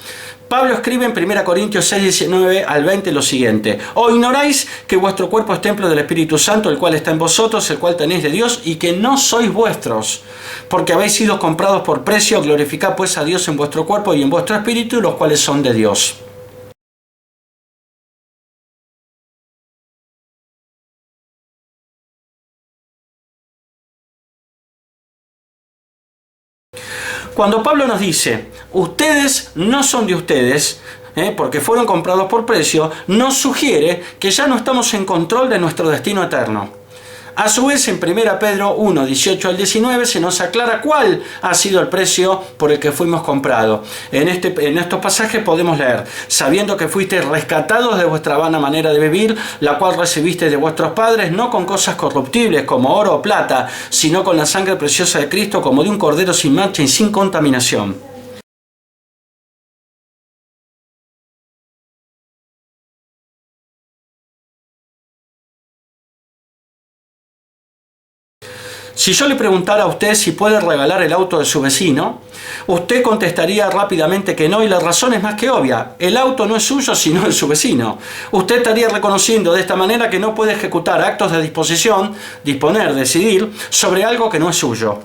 Pablo escribe en 1 Corintios 6, 19 al 20 lo siguiente: ¿o ignoráis que vuestro cuerpo es templo del Espíritu Santo, el cual está en vosotros, el cual tenéis de Dios, y que no sois vuestros, porque habéis sido comprados por precio? Glorificad pues a Dios en vuestro cuerpo y en vuestro espíritu, los cuales son de Dios. Cuando Pablo nos dice, ustedes no son de ustedes, porque fueron comprados por precio, nos sugiere que ya no estamos en control de nuestro destino eterno. A su vez, en 1 Pedro 1, 18 al 19, se nos aclara cuál ha sido el precio por el que fuimos comprados. En estos pasajes podemos leer: sabiendo que fuisteis rescatados de vuestra vana manera de vivir, la cual recibisteis de vuestros padres, no con cosas corruptibles como oro o plata, sino con la sangre preciosa de Cristo, como de un cordero sin mancha y sin contaminación. Si yo le preguntara a usted si puede regalar el auto de su vecino, usted contestaría rápidamente que no, y la razón es más que obvia: el auto no es suyo sino de su vecino. Usted estaría reconociendo de esta manera que no puede ejecutar actos de disposición, disponer, decidir sobre algo que no es suyo.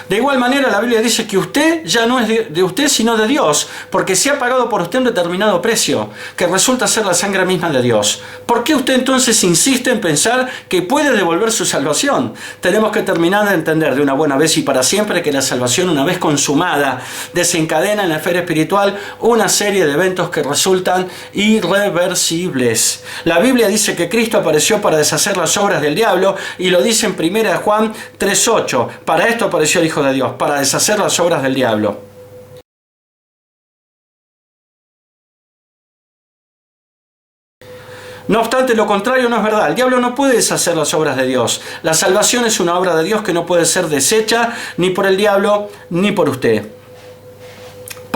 De igual manera, la Biblia dice que usted ya no es de usted, sino de Dios, porque se ha pagado por usted un determinado precio, que resulta ser la sangre misma de Dios. ¿Por qué usted entonces insiste en pensar que puede devolver su salvación? Tenemos que terminar de entender de una buena vez y para siempre que la salvación, una vez consumada, desencadena en la esfera espiritual una serie de eventos que resultan irreversibles. La Biblia dice que Cristo apareció para deshacer las obras del diablo, y lo dice en 1 Juan 3:8. Para esto apareció el Hijo de Dios, para deshacer las obras del diablo. No obstante, lo contrario no es verdad. El diablo no puede deshacer las obras de Dios. La salvación es una obra de Dios que no puede ser deshecha ni por el diablo ni por usted.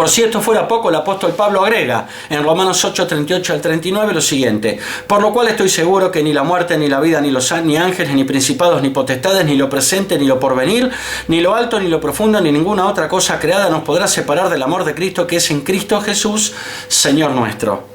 Por si esto fuera poco, el apóstol Pablo agrega en Romanos 8, 38 al 39 lo siguiente: por lo cual estoy seguro que ni la muerte, ni la vida, ni ángeles, ni principados, ni potestades, ni lo presente, ni lo porvenir, ni lo alto, ni lo profundo, ni ninguna otra cosa creada nos podrá separar del amor de Cristo que es en Cristo Jesús, Señor nuestro.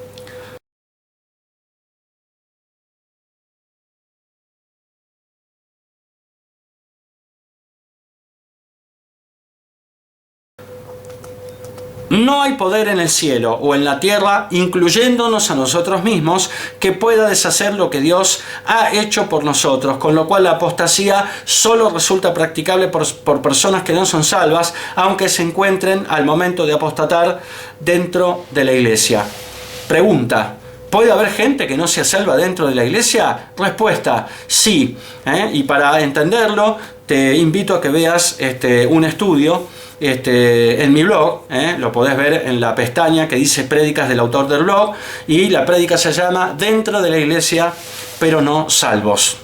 No hay poder en el cielo o en la tierra, incluyéndonos a nosotros mismos, que pueda deshacer lo que Dios ha hecho por nosotros, con lo cual la apostasía solo resulta practicable por personas que no son salvas, aunque se encuentren al momento de apostatar dentro de la iglesia. Pregunta: ¿puede haber gente que no sea salva dentro de la iglesia? Respuesta: sí. Y para entenderlo, te invito a que veas un estudio en mi blog. Lo podés ver en la pestaña que dice prédicas del autor del blog, y la prédica se llama Dentro de la iglesia, pero no salvos.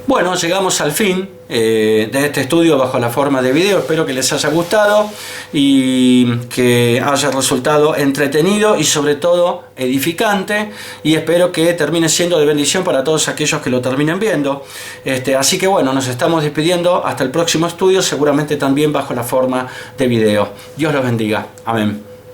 Bueno, llegamos al fin de este estudio bajo la forma de video. Espero que les haya gustado y que haya resultado entretenido y sobre todo edificante, y espero que termine siendo de bendición para todos aquellos que lo terminen viendo. Así que bueno, nos estamos despidiendo hasta el próximo estudio, seguramente también bajo la forma de video. Dios los bendiga. Amén.